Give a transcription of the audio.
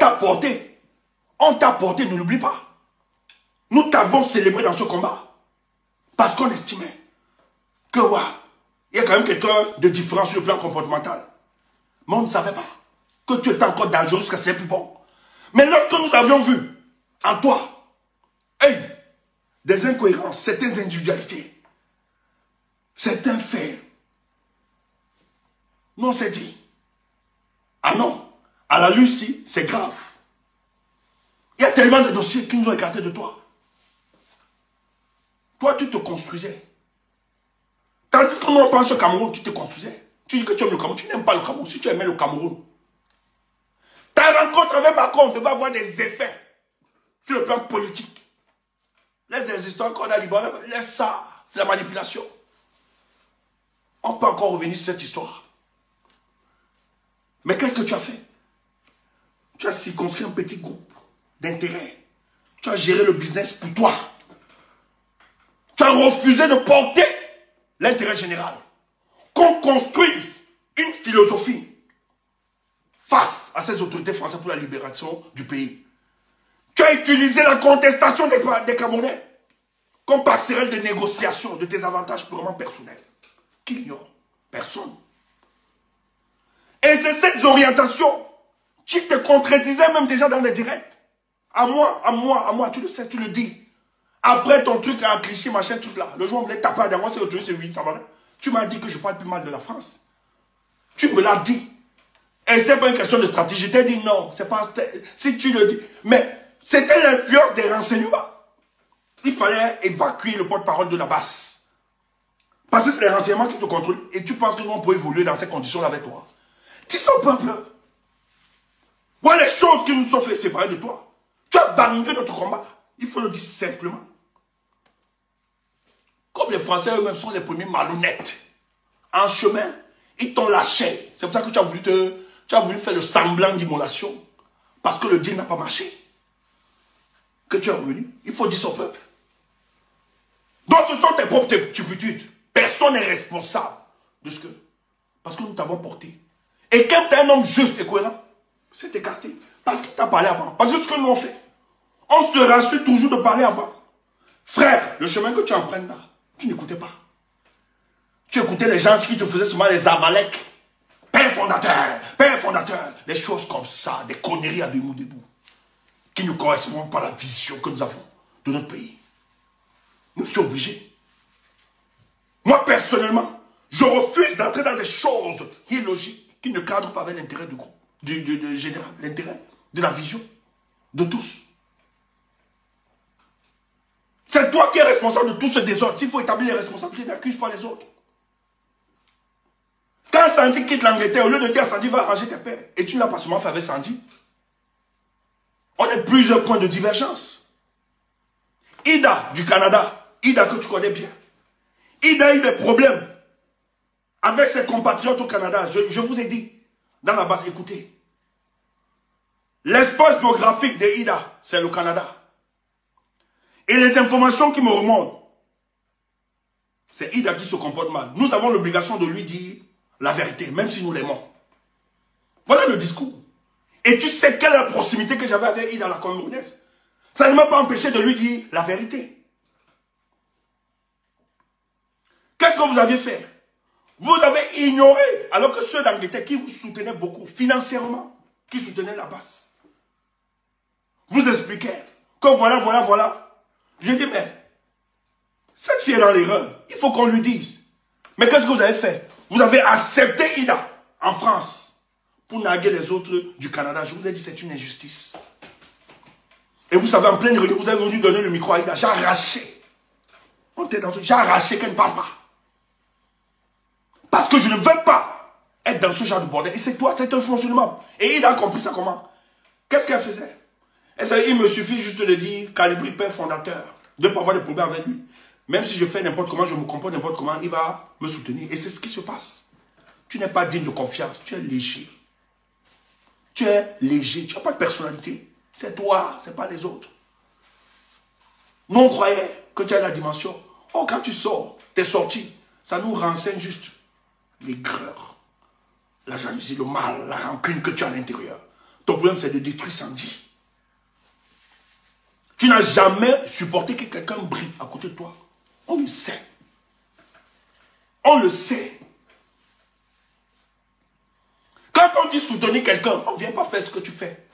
t'a porté. On t'a porté, ne l'oublie pas. Nous t'avons célébré dans ce combat. Parce qu'on estimait que, ouais, il y a quand même quelqu'un de différent sur le plan comportemental. Mais on ne savait pas que tu étais encore dangereux jusqu'à ce que c'est plus bon. Mais lorsque nous avions vu en toi, hey, des incohérences, certaines individualités, certains faits, nous on s'est dit, ah non, à la Lucie, c'est grave. Il y a tellement de dossiers qui nous ont écartés de toi. Toi, tu te construisais. Tandis que nous, on pense au Cameroun, tu te construisais. Tu dis que tu aimes le Cameroun, tu n'aimes pas le Cameroun. Si tu aimais le Cameroun, ta rencontre avec Macron devait avoir des effets sur le plan politique. Laisse des histoires qu'on a libérées, laisse ça, c'est la manipulation. On peut encore revenir sur cette histoire. Mais qu'est-ce que tu as fait? Tu as circonscrit un petit groupe d'intérêts. Tu as géré le business pour toi. Tu as refusé de porter l'intérêt général. Qu'on construise une philosophie face à ces autorités françaises pour la libération du pays. Tu as utilisé la contestation des Camerounais comme passerelle de négociation de tes avantages purement personnels. Qui l'ignore? Personne. Et c'est cette orientation. Tu te contredisais même déjà dans les directs. À moi, tu le sais, tu le dis. Après ton truc à cliché, machin, truc là. Le jour où on me l'a tapé à moi, c'est retourné sur 8, ça va. Tu m'as dit que je parle plus mal de la France. Tu me l'as dit. Et c'était pas une question de stratégie. Je t'ai dit non, c'est pas... Si tu le dis... Mais c'était l'influence des renseignements. Il fallait évacuer le porte-parole de la base. Parce que c'est les renseignements qui te contrôlent. Et tu penses que nous, on peut évoluer dans ces conditions-là avec toi. Tu sens pas peur. Voilà les choses qui nous sont fait séparer de toi. Tu as abandonné notre combat. Il faut le dire simplement. Comme les Français eux-mêmes sont les premiers malhonnêtes. En chemin, ils t'ont lâché. C'est pour ça que tu as voulu faire le semblant d'immolation. Parce que le deal n'a pas marché. Que tu es revenu. Il faut dire son peuple. Donc ce sont tes propres turpitudes. Personne n'est responsable de ce que... Parce que nous t'avons porté. Et quand tu es un homme juste et cohérent, c'est écarté. Parce qu'il t'a parlé avant. Parce que ce que nous on fait, on se rassure toujours de parler avant. Frère, le chemin que tu empruntes là, tu n'écoutais pas. Tu écoutais les gens qui te faisaient seulement les Amalek. Père fondateur, des choses comme ça, des conneries à debout, qui ne correspondent pas à la vision que nous avons de notre pays. Nous sommes obligés. Moi, personnellement, je refuse d'entrer dans des choses illogiques qui ne cadrent pas avec l'intérêt du groupe, du général, l'intérêt de la vision de tous. C'est toi qui es responsable de tout ce désordre. S'il faut établir les responsabilités, n'accuse pas les autres. Quand Sandy quitte l'Angleterre, au lieu de dire à Sandy va arranger tes pères, et tu ne l'as pas seulement fait avec Sandy, on a plusieurs points de divergence. Ida du Canada, Ida que tu connais bien, Ida a eu des problèmes avec ses compatriotes au Canada. Je vous ai dit, dans la base, écoutez. L'espace géographique de Ida, c'est le Canada. Et les informations qui me remontent, c'est Ida qui se comporte mal. Nous avons l'obligation de lui dire la vérité, même si nous l'aimons. Voilà le discours. Et tu sais quelle est la proximité que j'avais avec Ida, la Camerounaise. Ça ne m'a pas empêché de lui dire la vérité. Qu'est-ce que vous aviez fait? Vous avez ignoré, alors que ceux d'Angleterre qui vous soutenaient beaucoup, financièrement, qui soutenaient la base, vous expliquaient que voilà. Je dis, mais cette fille est dans l'erreur. Il faut qu'on lui dise. Mais qu'est-ce que vous avez fait? Vous avez accepté Ida en France pour narguer les autres du Canada. Je vous ai dit, c'est une injustice. Et vous savez, en pleine réunion, vous avez venu donner le micro à Ida. J'ai arraché. J'ai arraché qu'elle ne parle pas. Parce que je ne veux pas être dans ce genre de bordel. Et c'est toi, c'est un fonctionnement. Et Ida a compris ça comment? Qu'est-ce qu'elle faisait? Il me suffit juste de dire Calibri, père fondateur, de ne pas avoir de problème avec lui. Même si je fais n'importe comment, je me comporte n'importe comment, il va me soutenir. Et c'est ce qui se passe. Tu n'es pas digne de confiance, tu es léger. Tu es léger, tu n'as pas de personnalité. C'est toi, ce n'est pas les autres. Nous, on croyait que tu as la dimension. Oh, quand tu sors, tes sorties, ça nous renseigne juste l'aigreur, la jalousie, le mal, la rancune que tu as à l'intérieur. Ton problème, c'est de détruire Sandy. Tu n'as jamais supporté que quelqu'un brille à côté de toi. On le sait. On le sait. Quand on dit soutenir quelqu'un, on ne vient pas faire ce que tu fais.